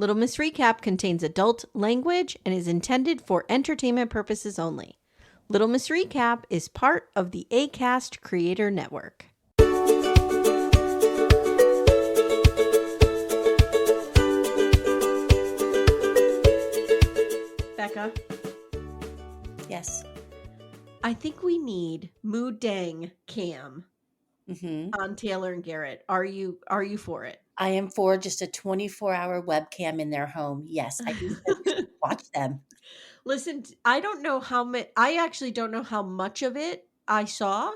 Little Miss Recap contains adult language and is intended for entertainment purposes only. Little Miss Recap is part of the Acast Creator Network. Becca, Yes. I think we need Mood Dang Cam on Taylor and Garrett. Are you for it? I am for just a 24-hour webcam in their home. Yes, I think so. Just watch them. Listen, I don't know how much. I actually don't know how much of it I saw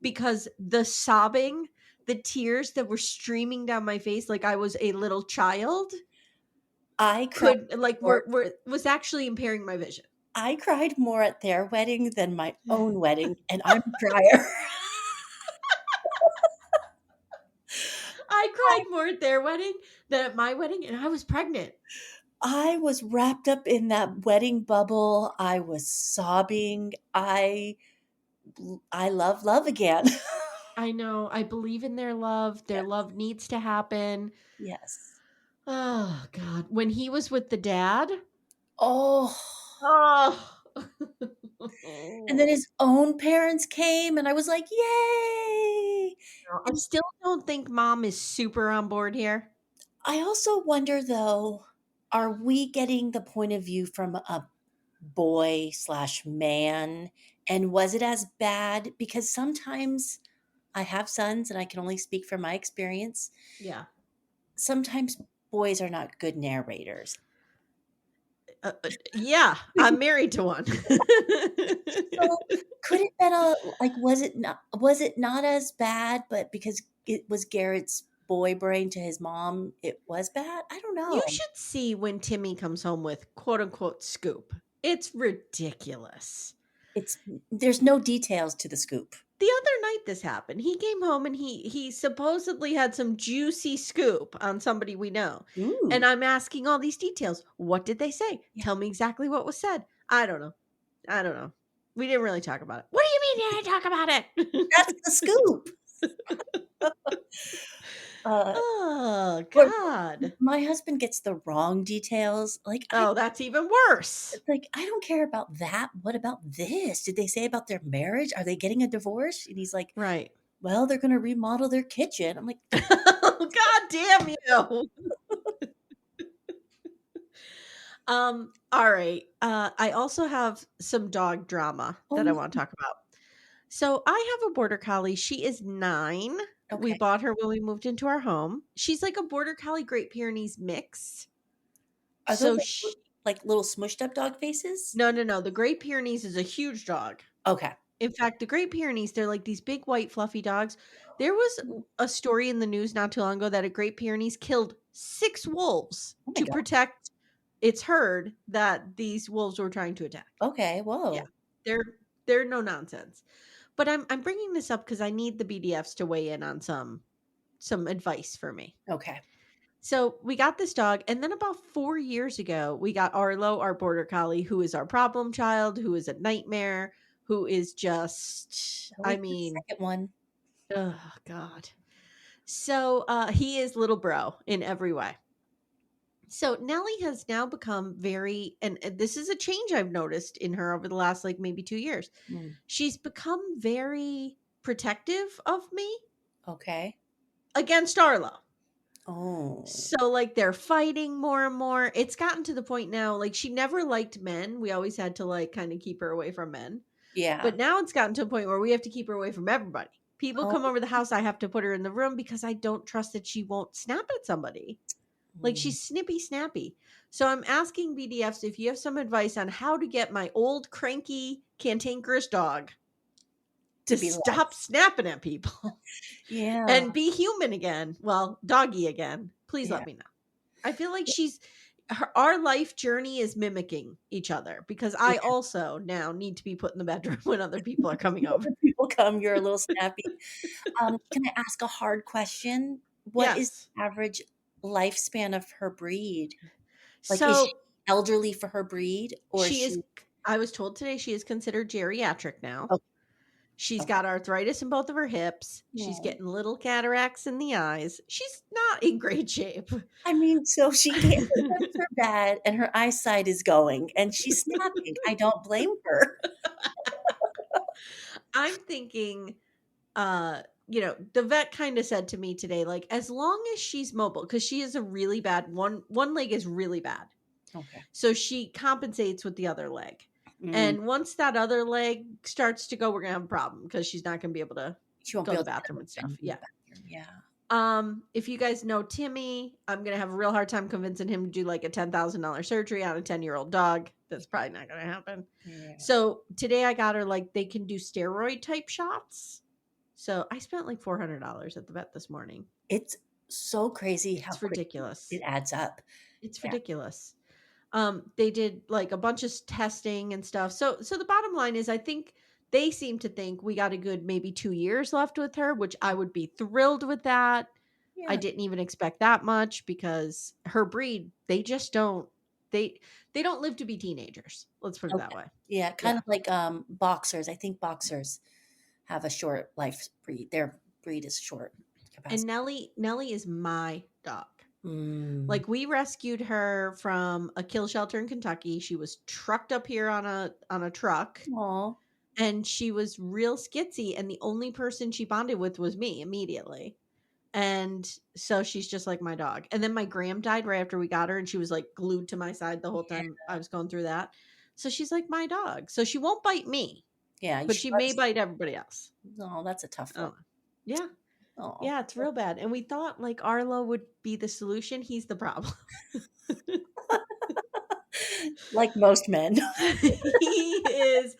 because the sobbing, the tears that were streaming down my face like I was a little child, I cried was actually impairing my vision. I cried more at their wedding than my own wedding, and I'm a crier. I cried more at their wedding than at my wedding, and I was pregnant. I was wrapped up in that wedding bubble. I was sobbing. I love again. I know. I believe in their love. Their Yes. love needs to happen. Yes. Oh God. When he was with the dad. Oh. Oh. And then his own parents came, and I was like, yay! I still don't think mom is super on board here. I also wonder, though, are we getting the point of view from a boy/man? And was it as bad? Because sometimes I have sons, and I can only speak from my experience. Yeah. Sometimes boys are not good narrators. Yeah, I'm married to one. So could it been was it not as bad, but because it was Garrett's boy brain to his mom, it was bad? I don't You know. should see when Timmy comes home with quote unquote scoop. It's ridiculous. There's no details to the scoop. The other night this happened. He came home and he supposedly had some juicy scoop on somebody we know. Ooh. And I'm asking all these details. What did they say? Yeah. Tell me exactly what was said. I don't know. We didn't really talk about it. What do you mean you didn't talk about it? That's the scoop. Oh God. My husband gets the wrong details. That's even worse. I don't care about that. What about this? Did they say about their marriage? Are they getting a divorce? And he's like, Right. well, they're going to remodel their kitchen. I'm like, God damn you. All right. I also have some dog drama that I want to talk about. So I have a border collie. She is 9. Okay. We bought her when we moved into our home. She's like a border collie Great Pyrenees mix. Are those like little smushed up dog faces? No. The Great Pyrenees is a huge dog. Okay. In fact, the Great Pyrenees, they're like these big white fluffy dogs. There was a story in the news not too long ago that a Great Pyrenees killed 6 wolves to protect its herd that these wolves were trying to attack. Okay, whoa. Yeah, they're no nonsense. But I'm bringing this up because I need the BDFs to weigh in on some advice for me. Okay. So we got this dog, and then about 4 years ago, we got Arlo, our border collie, who is our problem child, who is a nightmare, who is just, second one. Oh God. So he is little bro in every way. So Nellie has now become very, and this is a change I've noticed in her over the last like maybe 2 years. She's become very protective of me. Okay. Against Arlo. Oh. So like they're fighting more and more. It's gotten to the point now, like she never liked men. We always had to like kind of keep her away from men. Yeah. But now it's gotten to a point where we have to keep her away from everybody. People come over the house, I have to put her in the room because I don't trust that she won't snap at somebody. Like she's snippy snappy. So I'm asking BDFs if you have some advice on how to get my old cranky cantankerous dog to stop snapping at people. Yeah. And be human again. Well, doggy again. Please let me know. I feel like our life journey is mimicking each other because I also now need to be put in the bedroom when other people are coming over. People come, you're a little snappy. Can I ask a hard question? What is the average lifespan of her breed? Like, is she elderly for her breed, or I was told today she is considered geriatric now. Okay. She's Okay. got arthritis in both of her hips. She's getting little cataracts in the eyes. She's not in great shape. I mean, so she can't, her hips are bad and her eyesight is going and she's snapping. I don't blame her. I'm thinking, the vet kind of said to me today, like, as long as she's mobile, because she is a really bad one leg is really bad. Okay. So she compensates with the other leg. Mm. And once that other leg starts to go, we're gonna have a problem because she's not gonna be able to She won't go be to able the to get bathroom up and stuff. and use Yeah. the bathroom. Yeah. If you guys know Timmy, I'm gonna have a real hard time convincing him to do like a $10,000 surgery on a 10-year-old dog. That's probably not gonna happen. Yeah. So today I got her, like, they can do steroid type shots. So I spent like $400 at the vet this morning. It's so crazy how It's quick ridiculous. it adds up. It's Yeah. ridiculous. They did like a bunch of testing and stuff. So the bottom line is, I think they seem to think we got a good maybe 2 years left with her, which I would be thrilled with that. I Yeah. didn't even expect that much because her breed, they just don't they don't live to be teenagers. Let's put it that Okay. way. Yeah, kind Yeah. of like boxers. I think boxers have a short life breed. Their breed is short And capacity. Nellie is my dog. Mm. Like, we rescued her from a kill shelter in Kentucky. She was trucked up here on a truck, Aw. and she was real skitsy, and the only person she bonded with was me immediately. And so she's just like my dog. And then my Graham died right after we got her, and she was like glued to my side the whole Yeah. time I was going through that. So she's like my dog. So she won't bite me, Yeah, but she she may loves. bite everybody else. Oh, that's a tough one. Oh, yeah. Oh, Yeah, it's real bad. And we thought like Arlo would be the solution. He's the problem. like most men. He is.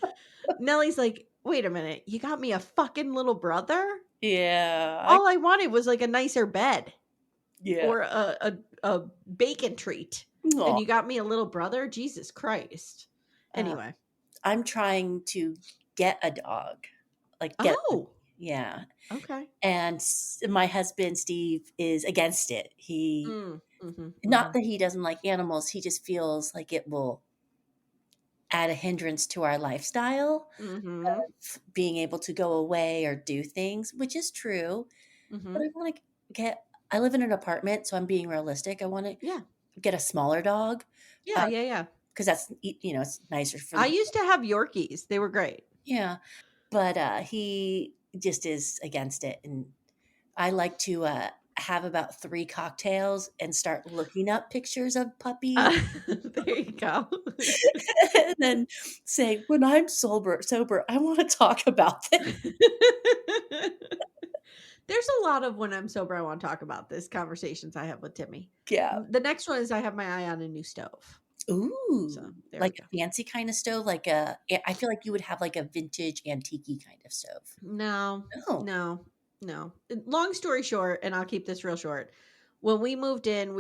Nellie's like, wait a minute, you got me a fucking little brother? Yeah, All I wanted was like a nicer bed yeah. or a bacon treat. Aw. And you got me a little brother? Jesus Christ. Uh, Anyway. I'm trying to get a dog, like Oh, yeah. okay. And my husband Steve is against it. He Mm, mm-hmm, not mm-hmm. that he doesn't like animals, he just feels like it will add a hindrance to our lifestyle Mm-hmm. of being able to go away or do things, which is true. Mm-hmm. But I want to get. I live in an apartment, so I'm being realistic. I want to Yeah. get a smaller dog. Yeah, yeah, yeah. Because that's it's nicer for I the used to have Yorkies. They were great. yeah. But he just is against it, and I like to have about 3 cocktails and start looking up pictures of puppies, There you go. and then say, "When I'm sober, I want to talk about this." There's a lot of when I'm sober, I want to talk about this conversations I have with Timmy. Yeah. The next one is I have my eye on a new stove. So Ooh, there we like go. a fancy kind of stove, like I feel like you would have like a vintage antique kind of stove. No, Oh, no, no. Long story short, and I'll keep this real short. When we moved in,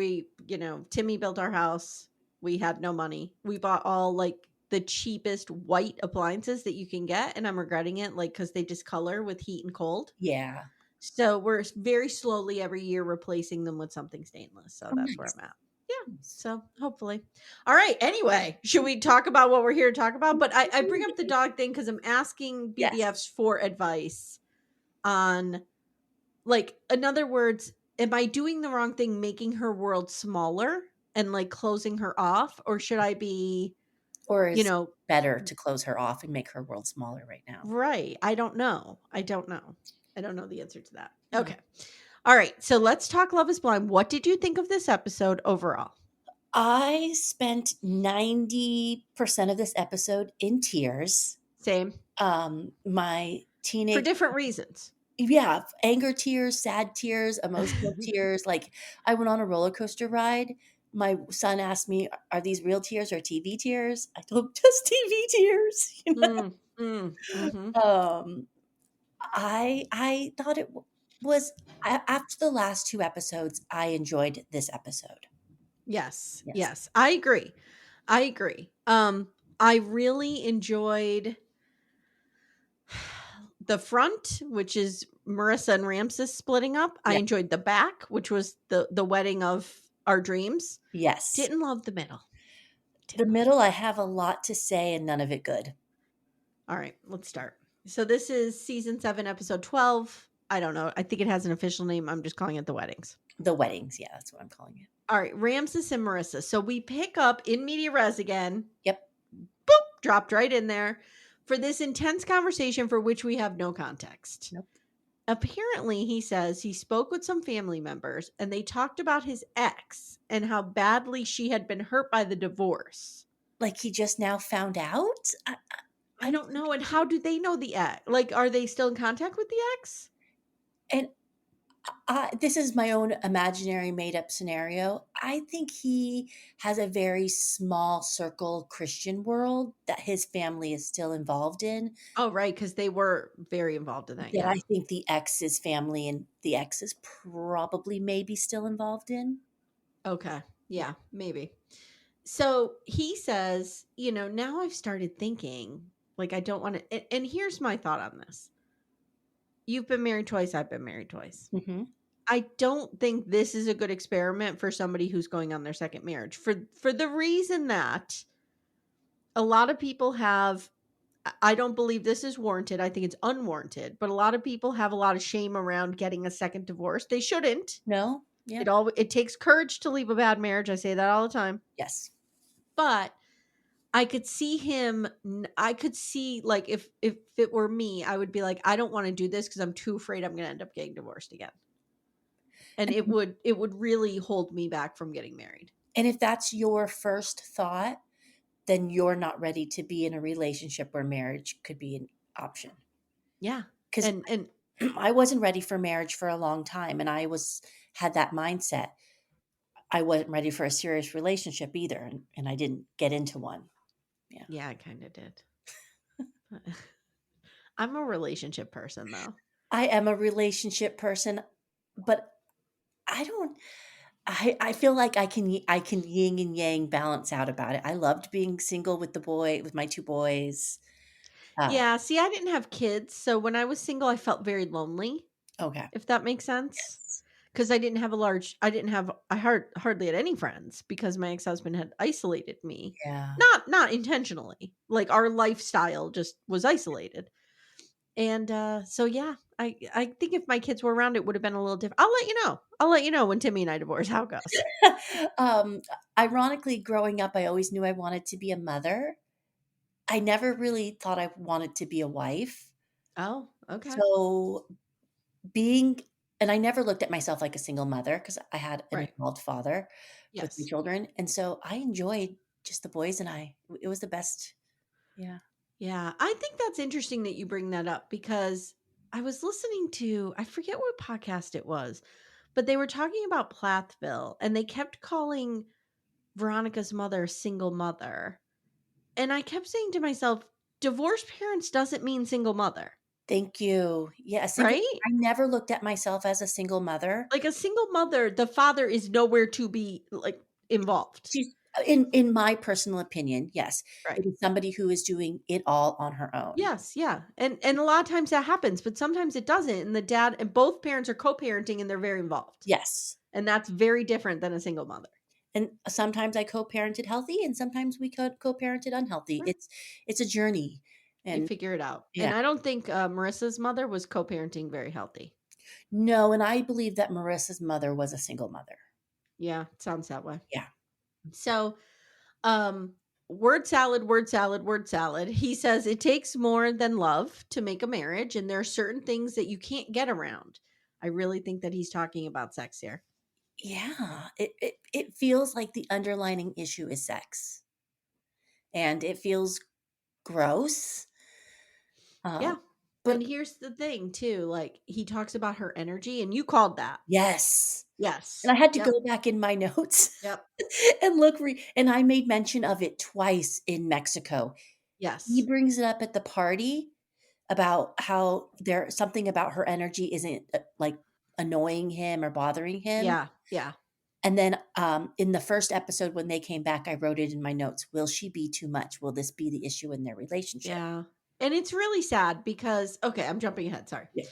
Timmy built our house. We had no money. We bought all like the cheapest white appliances that you can get, and I'm regretting it, like, because they discolor with heat and cold. yeah. So we're very slowly every year replacing them with something stainless. So Oh, that's where nice. I'm at. Yeah. Nice. So hopefully. All right. Anyway, should we talk about what we're here to talk about? But I bring up the dog thing because I'm asking Yes. BDFs for advice on, like, in other words, am I doing the wrong thing making her world smaller and like closing her off? Or should I be, Or you is know, better to close her off and make her world smaller right now. right? I don't know. I don't know. I don't know the answer to that. Oh. Okay. All right. So let's talk Love is Blind. What did you think of this episode overall? I spent 90% of this episode in tears. Same. My For teenage different reasons. yeah, anger tears, sad tears, emotional tears. Like I went on a roller coaster ride. My son asked me, "Are these real tears or TV tears?" I told him, "Just TV tears." Mhm. I thought it was after the last 2 episodes, I enjoyed this episode. Yes. Yes. Yes. I agree. I really enjoyed the front, which is Marissa and Ramses splitting up. I Yeah. enjoyed the back, which was the wedding of our dreams. Yes. Didn't love the middle. The middle, I have a lot to say and none of it good. All right, let's start. So this is season 7, episode 12. I don't know. I think it has an official name. I'm just calling it The Weddings. The Weddings. Yeah, that's what I'm calling it. All right, Ramses and Marissa. So we pick up in media res again. Yep. Boop, dropped right in there for this intense conversation for which we have no context. Nope. Apparently, he says he spoke with some family members and they talked about his ex and how badly she had been hurt by the divorce. Like he just now found out? I don't know. And how do they know the ex? Like, are they still in contact with the ex? And this is my own imaginary made up scenario. I think he has a very small circle Christian world that his family is still involved in. Oh, right. Because they were very involved in that. That Yeah. I think the ex's family and the ex is probably maybe still involved in. Okay. Yeah, maybe. So he says, now I've started thinking, like, I don't want to. And here's my thought on this. You've been married twice. I've been married twice. Mm-hmm. I don't think this is a good experiment for somebody who's going on their second marriage for the reason that a lot of people have. I don't believe this is warranted. I think it's unwarranted, but a lot of people have a lot of shame around getting a second divorce. They shouldn't. No? Yeah. It takes courage to leave a bad marriage. I say that all the time. Yes. But I could see like if it were me, I would be like, I don't want to do this because I'm too afraid I'm going to end up getting divorced again. And it would really hold me back from getting married. And if that's your first thought, then you're not ready to be in a relationship where marriage could be an option. Yeah. Because And I wasn't ready for marriage for a long time, and I had that mindset. I wasn't ready for a serious relationship either, and I didn't get into one. yeah, I kind of did. I'm a relationship person though. I am a relationship person, but I feel like I can yin and yang balance out about it. I loved being single with my 2 boys. Yeah, see, I didn't have kids, so when I was single, I felt very lonely, Okay. if that makes sense. Yes. Because I hardly had any friends because my ex-husband had isolated me. Yeah. Not intentionally. Like our lifestyle just was isolated. And so yeah, I think if my kids were around, it would have been a little different. I'll let you know when Timmy and I divorce how it goes. Um, Ironically, growing up, I always knew I wanted to be a mother. I never really thought I wanted to be a wife. Oh, okay. So being and I never looked at myself like a single mother because I had an Right. involved father with my Yes. children, and so I enjoyed just the boys and I. It was the best. Yeah. Yeah, I think that's interesting that you bring that up because I was listening to, I forget what podcast it was, but they were talking about Plathville and they kept calling Veronica's mother a single mother. And I kept saying to myself, divorced parents doesn't mean single mother, Thank you. Yeah, a single right? I never looked at myself as a single mother. Like a single mother, the father is nowhere to be like involved. She's in my personal opinion, yes. Right. It is somebody who is doing it all on her own. Yes, yeah. And a lot of times that happens, but sometimes it doesn't. And the dad and both parents are co-parenting and they're very involved. Yes. And that's very different than a single mother. And sometimes I co-parented healthy and sometimes we co-parented unhealthy. Right. It's a journey. You And figure it out. yeah. And I don't think Marissa's mother was co-parenting very healthy. No, and I believe that Marissa's mother was a single mother. Yeah, it sounds that way. Yeah. So, word salad, word salad, word salad. He says it takes more than love to make a marriage, and there are certain things that you can't get around. I really think that he's talking about sex here. Yeah. It feels like the underlining issue is sex. And it feels gross. Yeah. But And here's the thing, too. Like, he talks about her energy, and you called that. yes. Yes. And I had to Yep. go back in my notes Yep. and look and I made mention of it twice in Mexico. He Yes. brings it up at the party about how there something about her energy isn't, like, annoying him or bothering him. Yeah. Yeah. And then, in the first episode when they came back, I wrote it in my notes, "Will she be too much? Will this be the issue in their relationship?" Yeah. And it's really sad because, okay, I'm jumping ahead. Sorry. Yeah.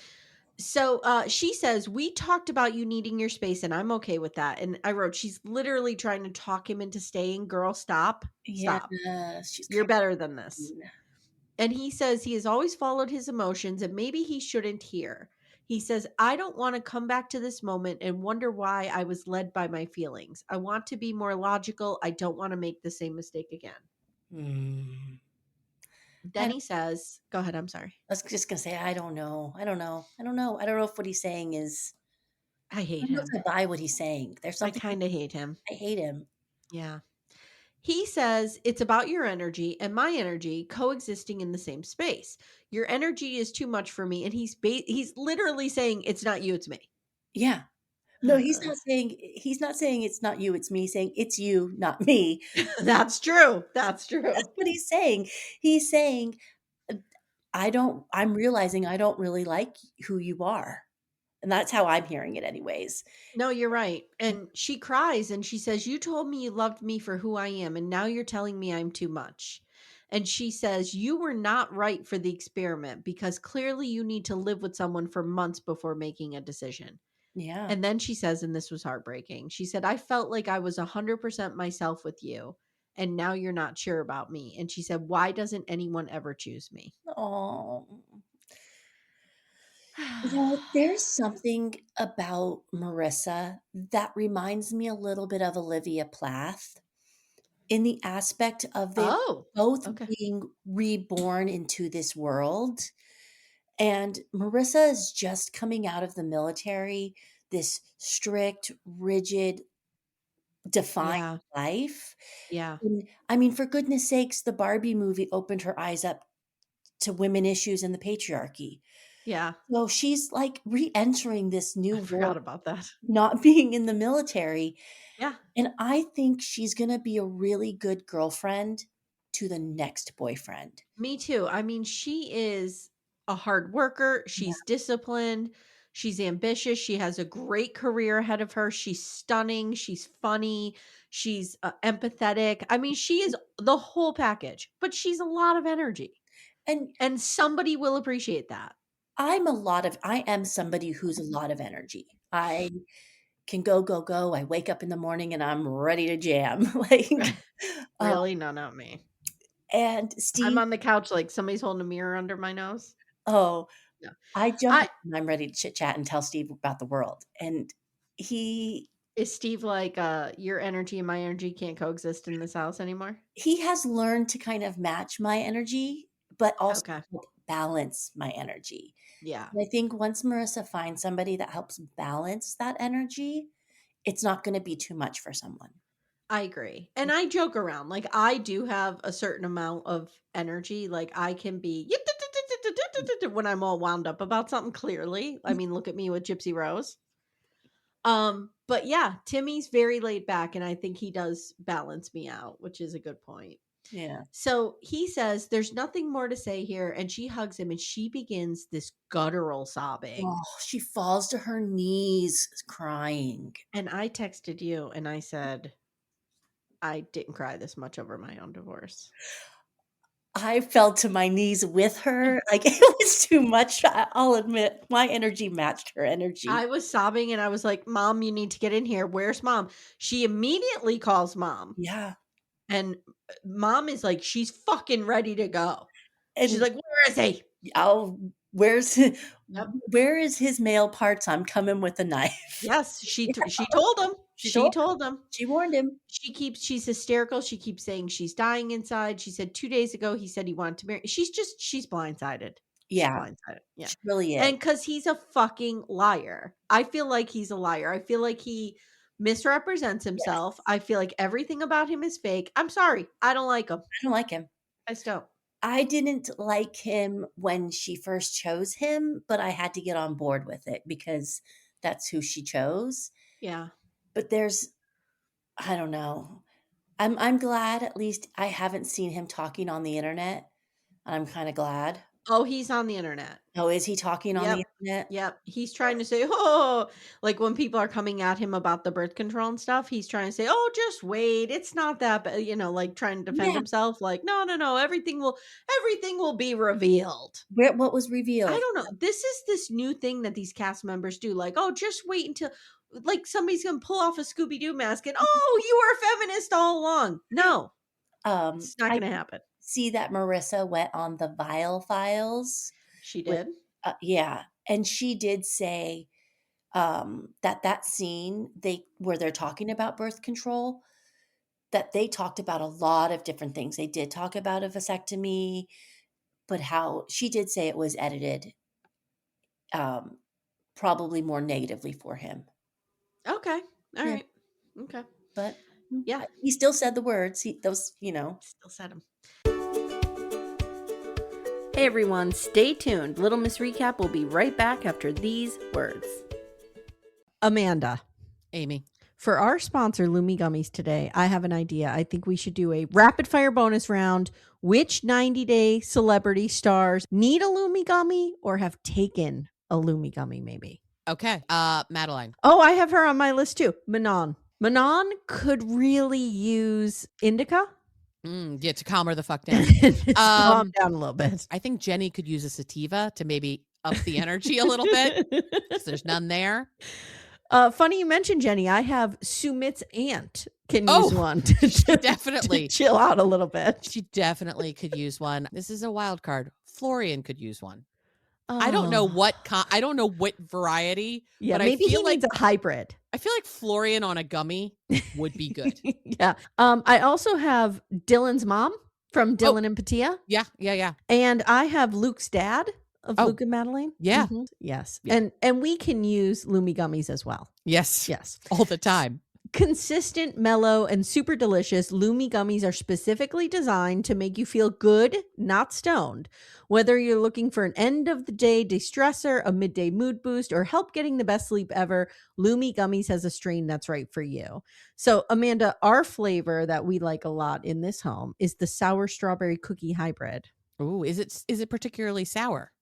So she says, we talked about you needing your space, and I'm okay with that. And I wrote, she's literally trying to talk him into staying. Girl, stop. Yeah, Stop. she's You're kind better than this. of mean. And he says he has always followed his emotions and maybe he shouldn't here. He says, I don't want to come back to this moment and wonder why I was led by my feelings. I want to be more logical. I don't want to make the same mistake again. Mm. Then he says, go ahead, I'm sorry. I was just gonna say, I don't know. I don't know. I don't know. I don't know if what he's saying is. I I hate don't know him. if I buy what he's saying. There's I something kind of hate him. I hate him. Yeah. He says it's about your energy and my energy coexisting in the same space. Your energy is too much for me, and he's literally saying it's not you, it's me. Yeah. No, he's not saying it's not you, it's me. He's saying it's you, not me. That's true. That's That's true. what he's saying. He's saying, uh, I'm realizing I don't really like who you are. And that's how I'm hearing it anyways. No, you're right. And she cries and she says, you told me you loved me for who I am, and now you're telling me I'm too much. And she says, you were not right for the experiment because clearly you need to live with someone for months before making a decision. Yeah. And then she says, and this was heartbreaking, she said, I felt like I was 100% myself with you, and now you're not sure about me. And she said, why doesn't anyone ever choose me? Oh. You know, there's something about Marissa that reminds me a little bit of Olivia Plath in the aspect of them Oh, both okay. being reborn into this world. And Marissa is just coming out of the military, this strict, rigid, defined Yeah. life. Yeah. And I mean, for goodness sakes, the Barbie movie opened her eyes up to women issues and the patriarchy. Yeah. So she's like re-entering this I new forgot world, about that. not being in the military. Yeah. And I think she's going to be a really good girlfriend to the next boyfriend. Me too. I mean, she is a hard worker. Yeah. She's disciplined. She's ambitious. She has a great career ahead of her. She's stunning. She's funny. She's empathetic. I mean, she is the whole package, but she's a lot of energy. And And somebody will appreciate that. I am somebody who's a lot of energy. I can go, go, go. I wake up in the morning and I'm ready to jam. Like, uh, Really? No, not me. and I'm Steve, on the couch like somebody's holding a mirror under my nose. oh, No. I jump I up and I'm ready to chit chat and tell Steve about the world. And he Is Steve like your energy and my energy can't coexist in this house anymore? he has learned to kind of match my energy, but also Okay. help balance my energy. Yeah. And I think once Marissa finds somebody that helps balance that energy, it's not going to be too much for someone. I agree. And I joke around. Like I do have a certain amount of energy. Like I can be when I'm all wound up about something clearly. I mean, look at me with Gypsy Rose. But yeah, Timmy's very laid back and I think he does balance me out, which is a good point. Yeah. So he says there's nothing more to say here and she hugs him and she begins this guttural sobbing. Oh, she falls to her knees crying. And I texted you and I said I didn't cry this much over my own divorce. I fell to my knees with her. Like it was too much. I'll admit my energy matched her energy. I was sobbing and I was like, "Mom, you need to get in here. Where's mom?" She immediately calls mom. Yeah. And mom is like, she's fucking ready to go. She's And like, "Where is he?" I'll Yep. where is his male parts? I'm coming with a knife. Yes, she told him. She She told told him. she warned him. She's hysterical. She keeps saying she's dying inside. She said 2 days ago he said he wanted to marry. She's blindsided. She's Yeah, blindsided. Yeah. she really is. And cuz he's a fucking liar. I feel like he's a liar. I feel like he misrepresents himself. Yes. I feel like everything about him is fake. I'm sorry. I don't like him. I don't like him. I just don't. I didn't like him when she first chose him, but I had to get on board with it because that's who she chose. Yeah. But there's I don't know. I'm glad at least I haven't seen him talking on the internet. I'm kinda glad. Oh, he's on the internet. Oh, is he talking on Yep. the internet? Yep. He's trying to say, "Oh," like when people are coming at him about the birth control and stuff, he's trying to say, "Oh, just wait. It's not that bad," like trying to defend Yeah. himself like, "No, no, no. Everything will be revealed." What was I revealed? don't know. This is this new thing that these cast members do. Like, "Oh, just wait until like somebody's going to pull off a Scooby Doo mask and, "Oh, you were a feminist all along." No. It's not I going to happen. see that Marissa went on the Vile Files She with did. yeah, and she did say, that scene where they're talking about birth control, that they talked about a lot of different things. They did talk about a vasectomy, but how she did say it was edited, um, probably more negatively for him. Okay. All Yeah, right. Okay. but Yeah. he still said the words. Still said them. Hey everyone, stay tuned. Little Miss Recap will be right back after these words. Amanda. Amy. For our sponsor, Lumi Gummies today, I have an idea. I think we should do a rapid fire bonus round. Which 90-day celebrity stars need a Lumi Gummy or have taken a Lumi Gummy, maybe? Okay. Madeline. Oh, I have her on my list too. Manon. Manon could really use indica. Yeah, to calm her the fuck down. Just calm down a little bit. I think Jenny could use a sativa to maybe up the energy a little bit, because there's none there. Funny you mentioned Jenny. I have Sumit's aunt can use one to definitely chill out a little bit. She definitely could use one. This is a wild card. Florian could use one. I don't know what variety. Yeah, but maybe I feel he needs a hybrid. I feel like Florian on a gummy would be good. Yeah. I also have Dylan's mom from Dylan and Patia. Yeah. And I have Luke's dad of Luke and Madeline. Yeah. Mm-hmm. Yes. Yeah. And we can use Lumi Gummies as well. Yes. Yes. All the time. Consistent, mellow, and super delicious, Lumi Gummies are specifically designed to make you feel good, not stoned. Whether you're looking for an end-of-the-day de-stressor, a midday mood boost, or help getting the best sleep ever, Lumi Gummies has a strain that's right for you. So, Amanda, our flavor that we like a lot in this home is the sour strawberry cookie hybrid. Ooh, is it particularly sour?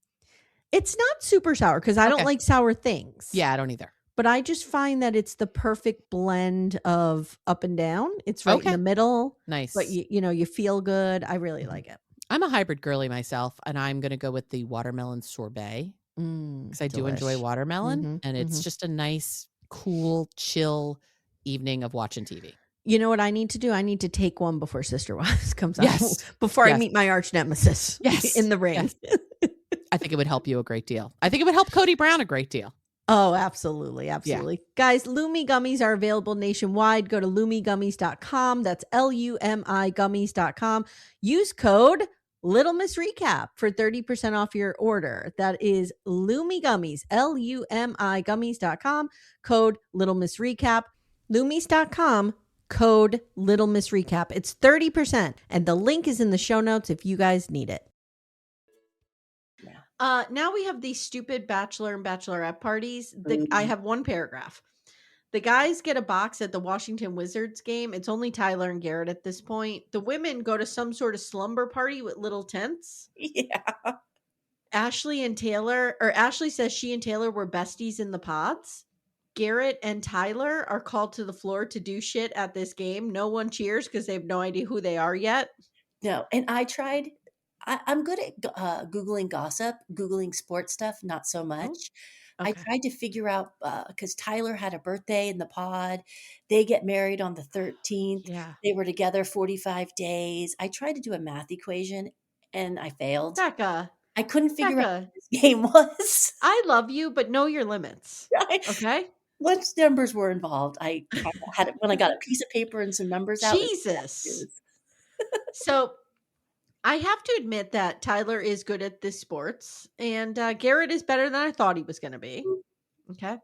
It's not super sour because I don't like sour things. Yeah, I don't either. But I just find that it's the perfect blend of up and down. It's right in the middle. Nice. But you feel good. I really like it. I'm a hybrid girly myself, and I'm going to go with the watermelon sorbet because I do enjoy watermelon, and it's just a nice, cool, chill evening of watching TV. You know what I need to do? I need to take one before Sister Wives comes out. Before I meet my arch nemesis in the ring. Yes. I think it would help you a great deal. I think it would help Cody Brown a great deal. Oh, absolutely. Absolutely. Yeah. Guys, Lumi Gummies are available nationwide. Go to lumigummies.com. That's LUMI gummies.com. Use code Little Miss Recap for 30% off your order. That is Lumi Gummies, LUMI gummies.com. Code Little Miss Recap. Lumis.com. Code Little Miss Recap. It's 30%. And the link is in the show notes if you guys need it. Now we have these stupid bachelor and bachelorette parties. I have one paragraph. The guys get a box at the Washington Wizards game. It's only Tyler and Garrett at this point. The women go to some sort of slumber party with little tents. Yeah. Ashley says she and Taylor were besties in the pods. Garrett and Tyler are called to the floor to do shit at this game. No one cheers because they have no idea who they are yet. No, and I tried. I'm good at Googling gossip, Googling sports stuff, not so much. I tried to figure out, because Tyler had a birthday in the pod. They get married on the 13th. Yeah. They were together 45 days. I tried to do a math equation, and I failed. Becca. I couldn't figure out what this game was. I love you, but know your limits. Okay? Once numbers were involved, I had it when I got a piece of paper and some numbers out. Jesus. So I have to admit that Tyler is good at this sports, and Garrett is better than I thought he was going to be. Okay.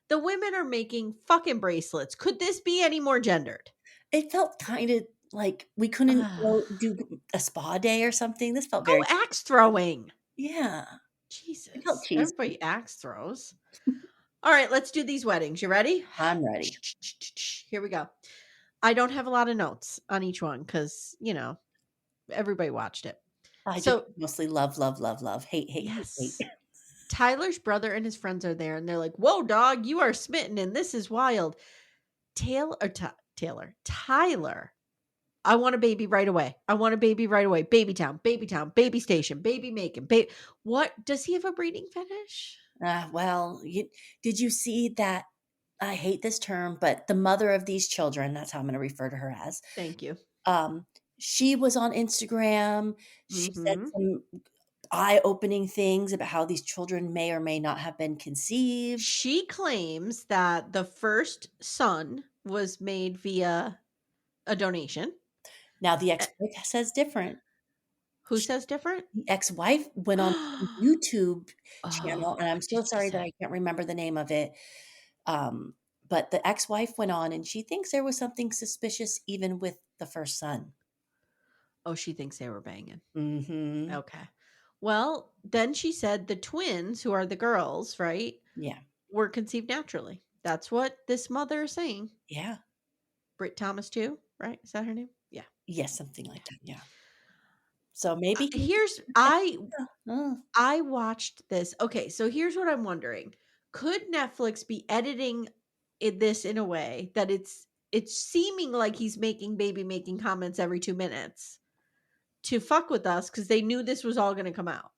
The women are making fucking bracelets. Could this be any more gendered? It felt kind of like we couldn't do a spa day or something. This felt very axe throwing. Yeah. Jesus. It felt cheesy. Everybody axe throws. All right, let's do these weddings. You ready? I'm ready. Here we go. I don't have a lot of notes on each one because, everybody watched it. I just mostly love, hate, yes. hate. Tyler's brother and his friends are there, and they're like, "Whoa, dog, you are smitten, and this is wild." Tyler, I want a baby right away. Baby town, baby station, baby making. What? Does he have a breeding fetish? Well, did you see that? I hate this term, but the mother of these children, that's how I'm going to refer to her as. Thank you. She was on Instagram. She said Mm-hmm. some eye-opening things about how these children may or may not have been conceived. She claims that the first son was made via a donation. Now the Eh, ex-wife says different. Who says different? The ex-wife went on some YouTube channel, and I'm What so did she sorry that say? I can't remember the name of it. But the ex-wife went on, and she thinks there was something suspicious even with the first son. Oh, she thinks they were banging. Mhm. Okay. Well, then she said the twins, who are the girls, right, Yeah. were conceived naturally. That's what this mother is saying. Yeah. Britt Thomas too, right? Is that her name? Yeah. Yes, something like that, yeah. So maybe he Here's uh, I watched this. Okay, so here's what I'm wondering. Could Netflix be editing this in a way that it's seeming like he's making comments every 2 minutes to fuck with us cuz they knew this was all going to come out.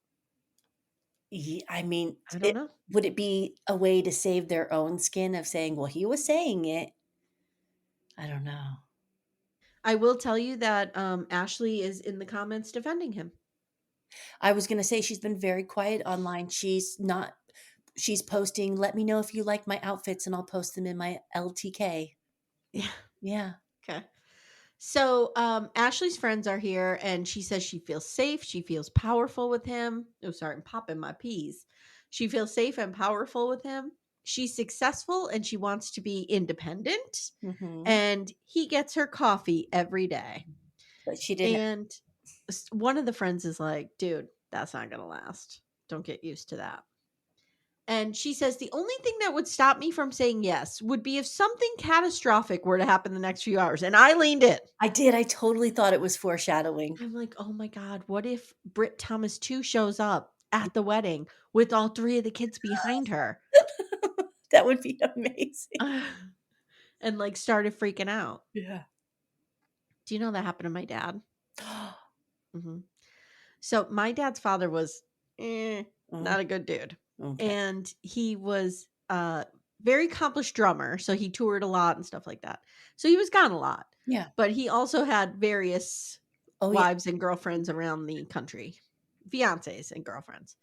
I mean, I don't it know. would it be a way to save their own skin of saying, "Well, he was saying it." I don't know. I will tell you that Ashley is in the comments defending him. I was gonna say she's been very quiet online. She's posting, "Let me know if you like my outfits and I'll post them in my LTK." Yeah. Yeah. Okay. So, Ashley's friends are here and she says she feels safe. She feels powerful with him. Oh, sorry, I'm popping my peas. She feels safe and powerful with him. She's successful and she wants to be independent. Mhm. And he gets her coffee every day. But she didn't And one of the friends is like, dude, that's not going to last. Don't get used to that. And she says, the only thing that would stop me from saying yes would be if something catastrophic were to happen the next few hours. And I leaned in. I did, I totally thought it was foreshadowing. I'm like, oh my God, what if Britt Thomas 2 shows up at the wedding with all 3 of the kids behind her That would be amazing. and like started freaking out? Yeah. Do you know that happened to my dad? Hmm. So my dad's father was Mhm. not a good dude. Okay. And he was a very accomplished drummer. So he toured a lot and stuff like that. So he was gone a lot. Yeah. But he also had various Oh, yeah. wives and girlfriends around the country, fiancés and girlfriends.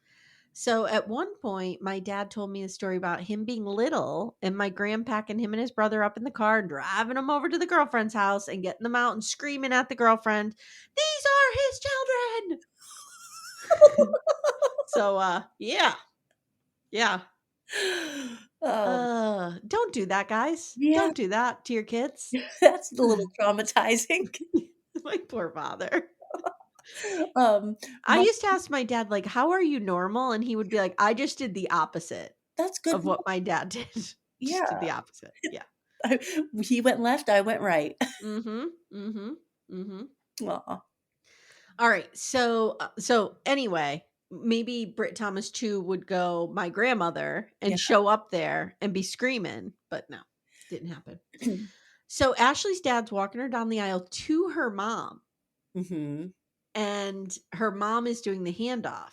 So at one point, my dad told me a story about him being little and my grand packing him and his brother up in the car and driving them over to the girlfriend's house and getting them out and screaming at the girlfriend, "These are his children." So yeah. Yeah. Um, Don't do that, guys. yeah, Don't do that to your kids. that's a little traumatizing. My poor father. I My used to ask my dad, like, how are you normal? And he would be like, I just did the opposite that's good of what luck. my dad did. Just did Yeah. the opposite. Yeah. He went left, I went right. Mm-hmm. Mm-hmm. Mm-hmm. Aw. All right. So anyway, maybe Britt Thomas too would go my grandmother Yeah. and show up there and be screaming, but no, didn't happen. So Ashley's dad's walking her down the aisle to her mom, Mhm. and her mom is doing the handoff.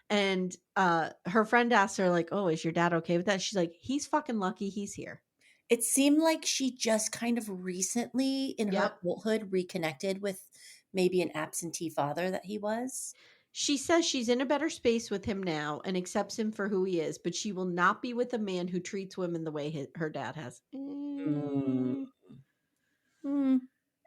And her friend asks her, like, oh, is your dad okay with that? She's like, he's fucking lucky he's here. It seemed like she just kind of recently, in her Yep. adulthood, reconnected with maybe an absentee father that he was. She says she's in a better space with him now and accepts him for who he is, but she will not be with a man who treats women the way her dad has. Mm. Mm.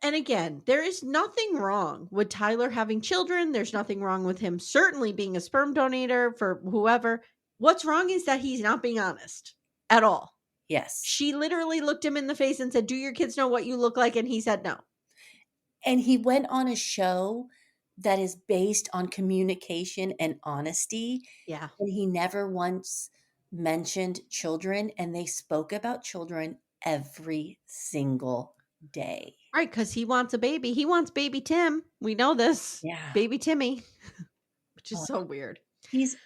And again, there is nothing wrong with Tyler having children. There's nothing wrong with him certainly being a sperm donator for whoever. What's wrong is that he's not being honest at all. Yes. She literally looked him in the face and said, do your kids know what you look like? And he said no. And he went on a show that is based on communication and honesty, Yeah. and he never once mentioned children, and they spoke about children every single day. Right, because he wants a baby. He wants baby Tim. We know this. Yeah. Baby Timmy, which is Oh, so weird. he's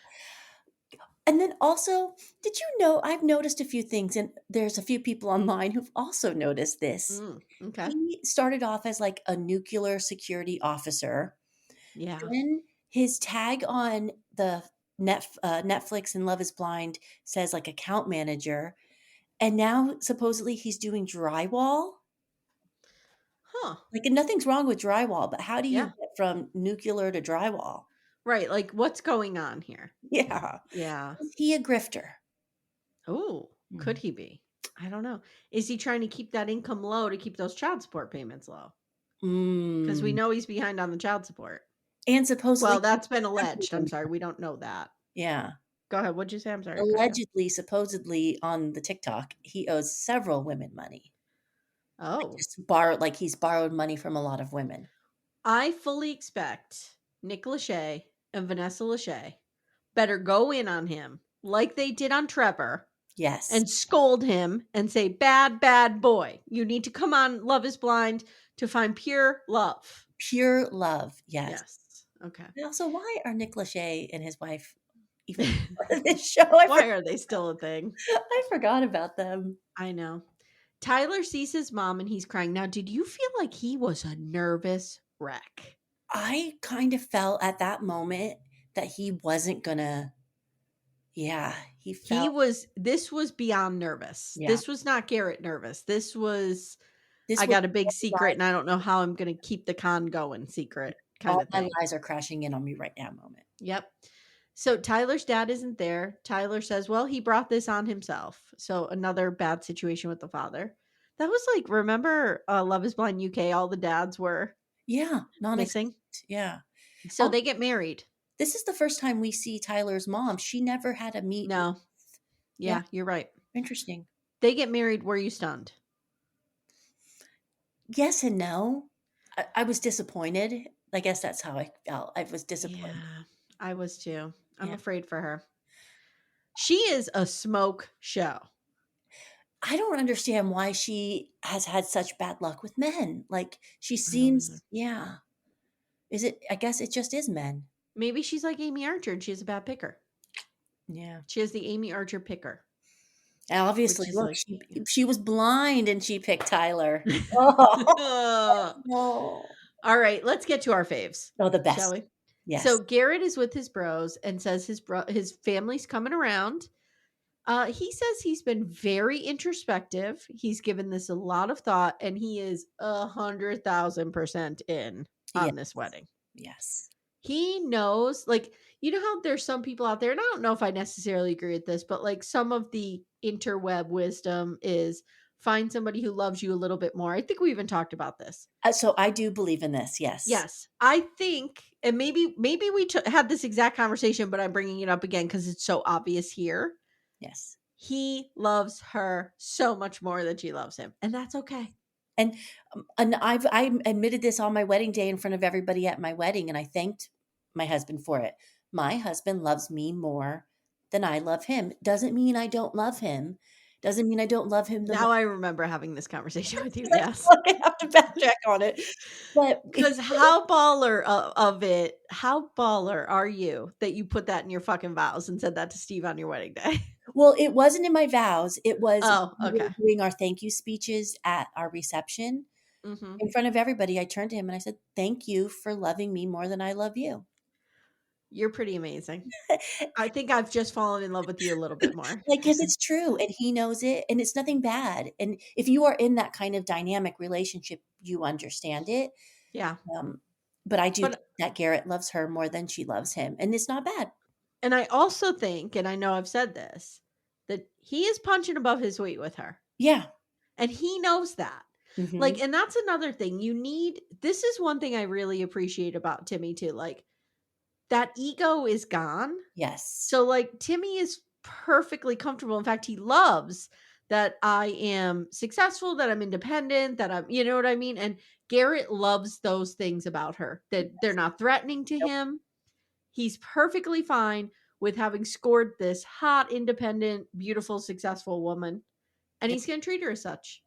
and then also, did you know I've noticed a few things, and there's a few people online who've also noticed this. Okay. He started off as like a nuclear security officer. Yeah. Then his tag on the Netflix and Love is Blind says like account manager, and now supposedly he's doing drywall. Huh. Like, and nothing's wrong with drywall, but how do you Yeah. get from nuclear to drywall? Right. Like, what's going on here? Yeah. Yeah. Is he a grifter? Oh, could Mm. he be? I don't know. Is he trying to keep that income low to keep those child support payments low? Because we Mm. know he's behind on the child support. And supposedly, Well, that's been alleged. I'm sorry. We don't know that. yeah. Go ahead. What'd you say? I'm sorry. I cut you off. Allegedly, supposedly on the TikTok, he owes several women money. Oh. Just borrowed, like he's borrowed money from a lot of women. I fully expect Nick Lachey and Vanessa Lachey better go in on him like they did on Trevor Yes. and scold him and say, bad, bad boy. You need to come on Love is Blind to find pure love. Pure love. Yes. Yes. Okay. And also, why are Nick Lachey and his wife even part of this show? Why are they still a thing? I forgot about them. I know. Tyler sees his mom and he's crying. Now, did you feel like he was a nervous wreck? I kind of felt at that moment that he wasn't gonna. Yeah, he felt. This was beyond nervous. Yeah. This was not Garrett nervous. This was, I was got a big all secret and I don't know how I'm going to keep the con going secret kind all of my thing. lies are crashing in on me right now moment. Yep. So Tyler's dad isn't there. Tyler says, well, he brought this on himself. So another bad situation with the father. That was like, remember Love is Blind UK, all the dads were Yeah, missing. Yeah. So they get married. This is the first time we see Tyler's mom. She never had a meet. No. Yeah, you're right. Interesting. They get married. Were you stunned? Yes and no. I was disappointed. I guess that's how I felt. I was disappointed. Yeah, I was too. I'm Yeah. afraid for her. She is a smoke show. I don't understand why she has had such bad luck with men. Like she seems, yeah. Is it? I guess it just is men. Maybe she's like Amy Archer and she has a bad picker. Yeah. She has the Amy Archer picker. And obviously, look, like, she was blind and she picked Tyler. Oh. No. All right, let's get to our faves. Oh, the best. Shall we? Yes. So Garrett is with his bros and says his family's coming around. He says he's been very introspective. He's given this a lot of thought, and he is 100,000% in on this wedding. Yes. He knows, like, you know how there's some people out there, and I don't know if I necessarily agree with this, but like some of the interweb wisdom is find somebody who loves you a little bit more. I think we even talked about this. So I do believe in this. Yes. Yes. I think, and maybe we had this exact conversation, but I'm bringing it up again because it's so obvious here. Yes. He loves her so much more than she loves him. And that's okay. And I admitted this on my wedding day in front of everybody at my wedding, and I thanked my husband for it. My husband loves me more than I love him. Doesn't mean I don't love him. Doesn't mean I don't love him. Now I remember having this conversation with you. Yes. I have to backtrack on it. But because how baller of it, how baller are you that you put that in your fucking vows and said that to Steve on your wedding day? Well, it wasn't in my vows. It was we were doing our thank you speeches at our reception. Mm-hmm. In front of everybody, I turned to him and I said, thank you for loving me more than I love you. You're pretty amazing. I think I've just fallen in love with you a little bit more. Because it's true and he knows it and it's nothing bad. And if you are in that kind of dynamic relationship, you understand it. Yeah. But I do think that Garrett loves her more than she loves him. And it's not bad. And I also think, and I know I've said this, that he is punching above his weight with her. Yeah. And he knows that. Mm-hmm. Like, and that's another thing this is one thing I really appreciate about Timmy too. Like, that ego is gone. Yes. So like Timmy is perfectly comfortable. In fact, he loves that I am successful, that I'm independent, that I'm, you know what I mean? And Garrett loves those things about her, that they're not threatening to him. He's perfectly fine with having scored this hot, independent, beautiful, successful woman. And he's going to treat her as such.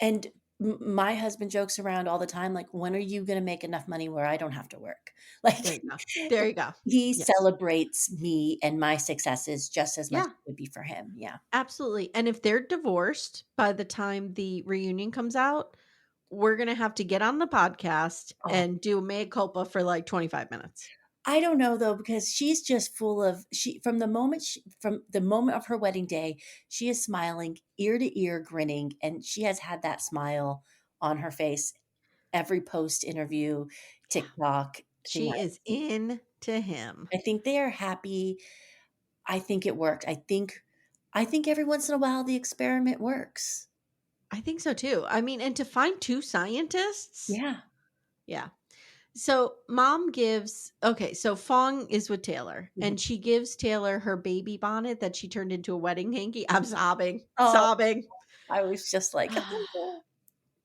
And my husband jokes around all the time, like, when are you going to make enough money where I don't have to work? Like, there you go. He celebrates me and my successes just as much as it would be for him. Yeah, absolutely. And if they're divorced by the time the reunion comes out, we're going to have to get on the podcast and do a mea culpa for like 25 minutes. I don't know though, because she's just full of from the moment of her wedding day, she is smiling ear to ear, grinning, and she has had that smile on her face every post, interview, TikTok. She is into him. I think they are happy. I think it worked. I think every once in a while the experiment works. I think so too. I mean, and to find two scientists. Yeah. Yeah. So mom gives, okay, so Fong is with Taylor and she gives Taylor her baby bonnet that she turned into a wedding hanky. I'm sobbing. I was just like,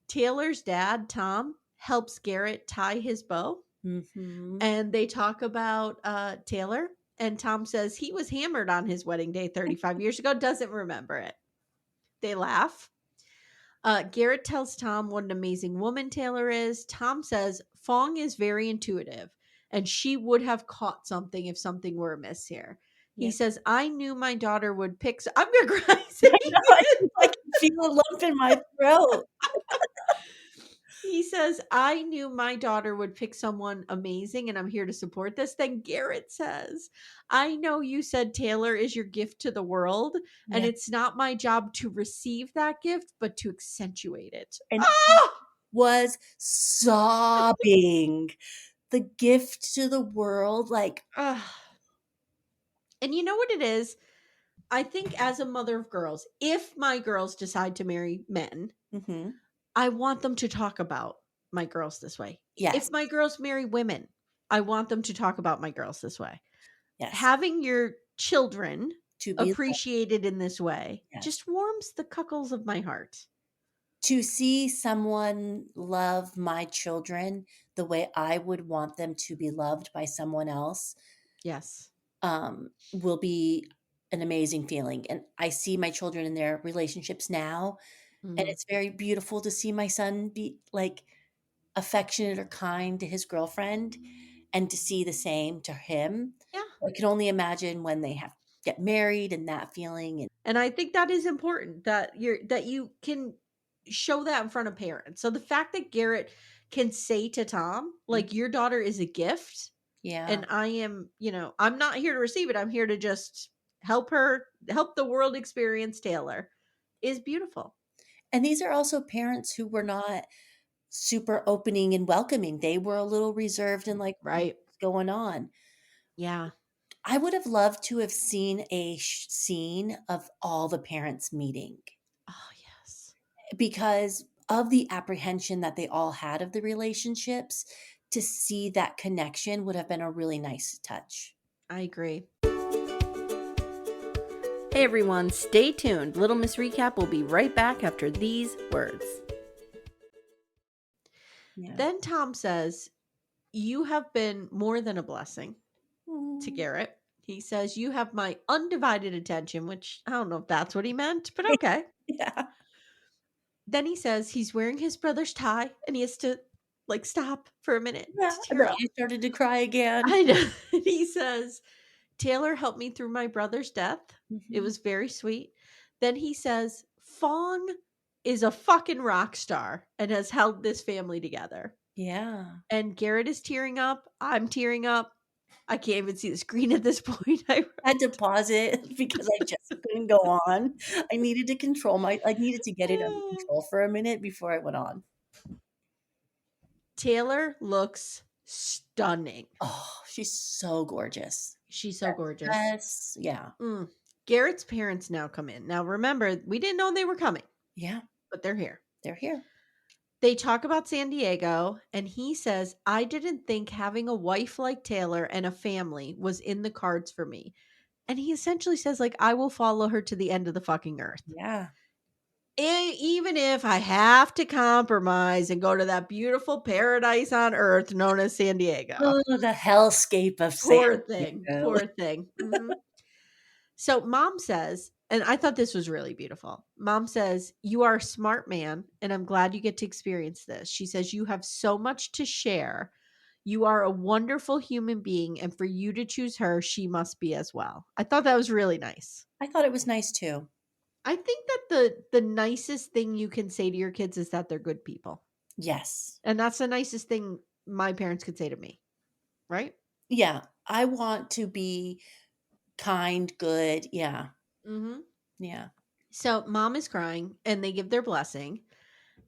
Taylor's dad, Tom, helps Garrett tie his bow. And they talk about Taylor. And Tom says he was hammered on his wedding day 35 years ago, doesn't remember it. They laugh. Garrett tells Tom what an amazing woman Taylor is. Tom says Fong is very intuitive and she would have caught something if something were amiss here. He says, I knew my daughter would pick. I'm going to cry. I can feel a lump in my throat. He says, I knew my daughter would pick someone amazing and I'm here to support this. Then Garrett says, I know you said Taylor is your gift to the world and it's not my job to receive that gift, but to accentuate it. And was sobbing. The gift to the world, like. And you know what it is? I think as a mother of girls, if my girls decide to marry men, I want them to talk about my girls this way. Yes. If my girls marry women, I want them to talk about my girls this way. Yes. Having your children to be appreciated in this way just warms the cuckles of my heart. To see someone love my children the way I would want them to be loved by someone else. Yes. Will be an amazing feeling. And I see my children in their relationships now. And it's very beautiful to see my son be like affectionate or kind to his girlfriend and to see the same to him. Yeah. I can only imagine when they get married and that feeling. And I think that is important that you can show that in front of parents. So the fact that Garrett can say to Tom, like, your daughter is a gift. Yeah. And I am, I'm not here to receive it. I'm here to just help the world experience Taylor is beautiful. And these are also parents who were not super opening and welcoming. They were a little reserved and like, right, what's going on? Yeah. I would have loved to have seen a scene of all the parents meeting. Oh, yes. Because of the apprehension that they all had of the relationships, to see that connection would have been a really nice touch. I agree. Hey everyone, stay tuned. Little Miss Recap will be right back after these words. Yeah. Then Tom says, you have been more than a blessing to Garrett. He says, you have my undivided attention, which I don't know if that's what he meant, but okay. Yeah. Then he says he's wearing his brother's tie and he has to like stop for a minute. Yeah, and then I started to cry again. I know. He says, Taylor helped me through my brother's death. It was very sweet. Then he says, Fong is a fucking rock star and has held this family together. Yeah. And Garrett is tearing up. I'm tearing up. I can't even see the screen at this point. I had to pause it because I just couldn't go on. I needed to get it under control for a minute before I went on. Taylor looks stunning. Oh, she's so gorgeous. She's so gorgeous. Yes. Yeah. Garrett's parents now come in. Now, remember, we didn't know they were coming. Yeah. But they're here. They're here. They talk about San Diego, and he says, I didn't think having a wife like Taylor and a family was in the cards for me. And he essentially says, like, I will follow her to the end of the fucking earth. Yeah. Even if I have to compromise and go to that beautiful paradise on earth known as San Diego. Oh, the hellscape of San Diego. Poor thing. Mm-hmm. So mom says, and I thought this was really beautiful. Mom says, you are a smart man, and I'm glad you get to experience this. She says, you have so much to share. You are a wonderful human being, and for you to choose her, she must be as well. I thought that was really nice. I thought it was nice too. I think that the nicest thing you can say to your kids is that they're good people. Yes. And that's the nicest thing my parents could say to me. Right? Yeah. I want to be kind, good. Yeah. Mm-hmm. Yeah. So mom is crying and they give their blessing.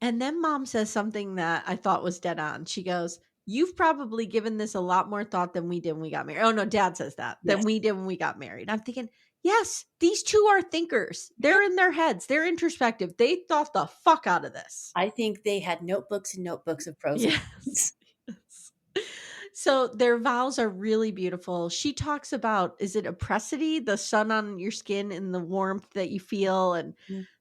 And then Mom says something that I thought was dead on. She goes, "You've probably given this a lot more thought than we did when we got married." Oh, no, Dad says that. Yes. Than we did when we got married. I'm thinking, yes, these two are thinkers. They're in their heads. They're introspective. They thought the fuck out of this. I think they had notebooks and notebooks of pros and cons. Yes. So their vows are really beautiful. She talks about, is it apricity, the sun on your skin and the warmth that you feel, and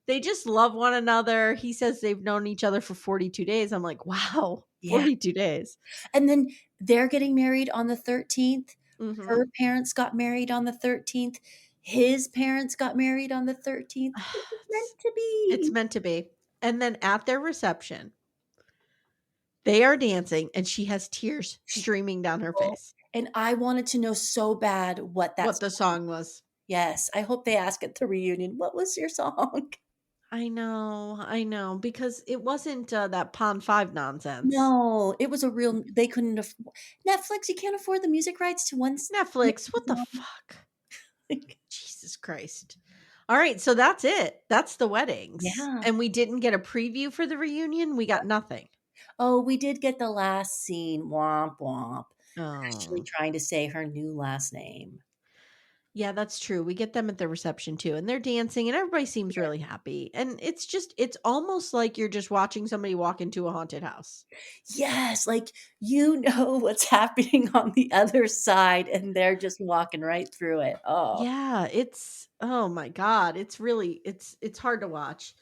they just love one another. He says they've known each other for 42 days. I'm like, wow, 42 days. And then they're getting married on the 13th. Mm-hmm. Her parents got married on the 13th. His parents got married on the 13th. It's meant to be. It's meant to be. And then at their reception, they are dancing and she has tears streaming down her face. And I wanted to know so bad what the song was. Yes. I hope they ask at the reunion, what was your song? I know. Because it wasn't that Pond 5 nonsense. No, it was a real, they couldn't afford. Netflix, you can't afford the music rights to one. Netflix, what the fuck? Jesus Christ. All right, so that's it. That's the weddings. Yeah. And we didn't get a preview for the reunion. We got nothing. Oh, we did get the last scene. Womp womp. Oh. Actually trying to say her new last name. Yeah, that's true. We get them at the reception too, and they're dancing and everybody seems really happy. And it's almost like you're just watching somebody walk into a haunted house. Yes, like you know what's happening on the other side and they're just walking right through it. Oh. Yeah, oh my God. It's really it's hard to watch.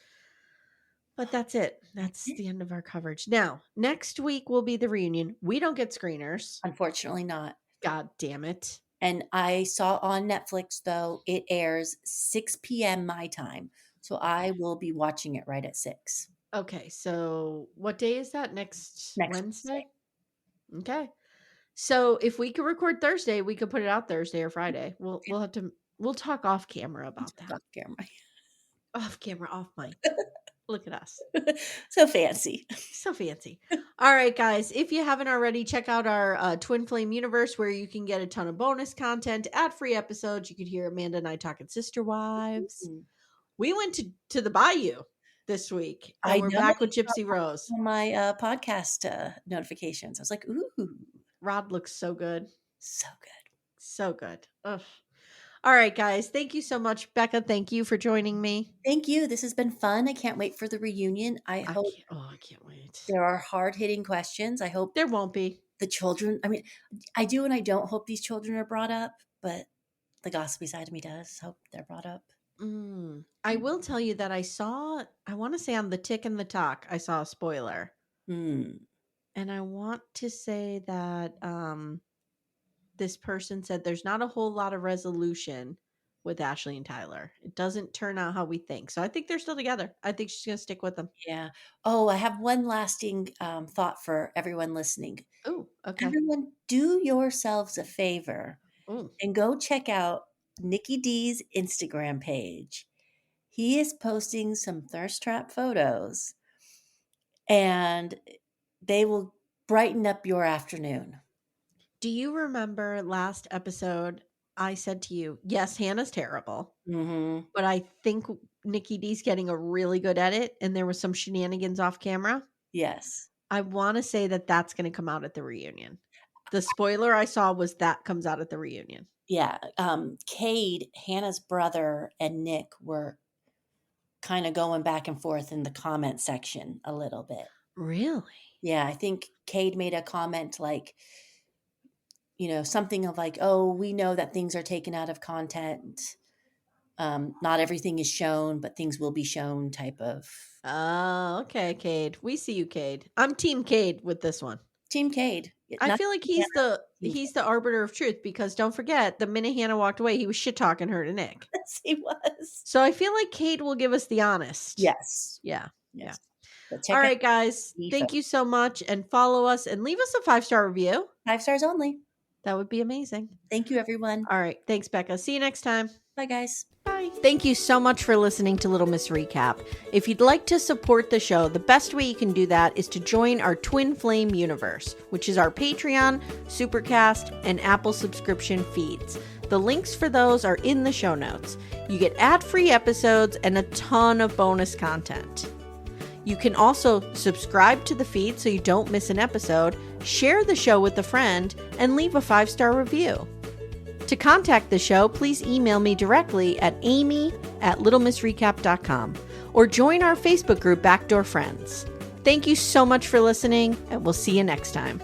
But that's it. That's the end of our coverage. Now, next week will be the reunion. We don't get screeners. Unfortunately not. God damn it. And I saw on Netflix, though, it airs 6 p.m. my time. So I will be watching it right at 6. Okay. So what day is that? Next Wednesday? Okay. So if we could record Thursday, we could put it out Thursday or Friday. We'll talk off camera about that. Off camera. Off camera, off mic. Look at us. So fancy. So fancy. All right, guys. If you haven't already, check out our Twin Flame universe where you can get a ton of bonus content, ad-free episodes. You could hear Amanda and I talking sister wives. Mm-hmm. We went to the Bayou this week. And we're back with Gypsy Rose. On my podcast notifications. I was like, ooh. Rod looks so good. So good. So good. Ugh. All right, guys. Thank you so much. Becca, thank you for joining me. Thank you. This has been fun. I can't wait for the reunion. I can't wait. There are hard-hitting questions. I hope there won't be. The children, I mean, I do and I don't hope these children are brought up, but the gossipy side of me does hope they're brought up. I will tell you that I want to say on the Tick and the Talk, I saw a spoiler. And I want to say that this person said there's not a whole lot of resolution with Ashley and Tyler. It doesn't turn out how we think. So I think they're still together. I think she's going to stick with them. Yeah. Oh, I have one lasting thought for everyone listening. Oh, okay. Everyone, do yourselves a favor and go check out Nikki D's Instagram page. He is posting some thirst trap photos and they will brighten up your afternoon. Do you remember last episode I said to you, yes, Hannah's terrible, but I think Nikki D's getting a really good edit and there was some shenanigans off camera? Yes. I want to say that that's going to come out at the reunion. The spoiler I saw was that comes out at the reunion. Yeah. Cade, Hannah's brother, and Nick were kind of going back and forth in the comment section a little bit. Really? Yeah. I think Cade made a comment like, something of like, oh, we know that things are taken out of content. Not everything is shown, but things will be shown type of. Oh, okay, Cade. We see you, Cade. I'm Team Cade with this one. Team Cade. I feel like he's the arbiter of truth because don't forget, the minute Hannah walked away, he was shit talking her to Nick. Yes, he was. So I feel like Cade will give us the honest. Yes. Yeah. All right, guys. Thank you so much. And follow us and leave us a 5-star review. 5 stars only. That would be amazing. Thank you, everyone. All right. Thanks, Becca. See you next time. Bye, guys. Bye. Thank you so much for listening to Little Miss Recap. If you'd like to support the show, the best way you can do that is to join our Twin Flame universe, which is our Patreon, Supercast, and Apple subscription feeds. The links for those are in the show notes. You get ad-free episodes and a ton of bonus content. You can also subscribe to the feed so you don't miss an episode, share the show with a friend, and leave a 5-star review. To contact the show, please email me directly at amy@littlemissrecap.com or join our Facebook group Backdoor Friends. Thank you so much for listening, and we'll see you next time.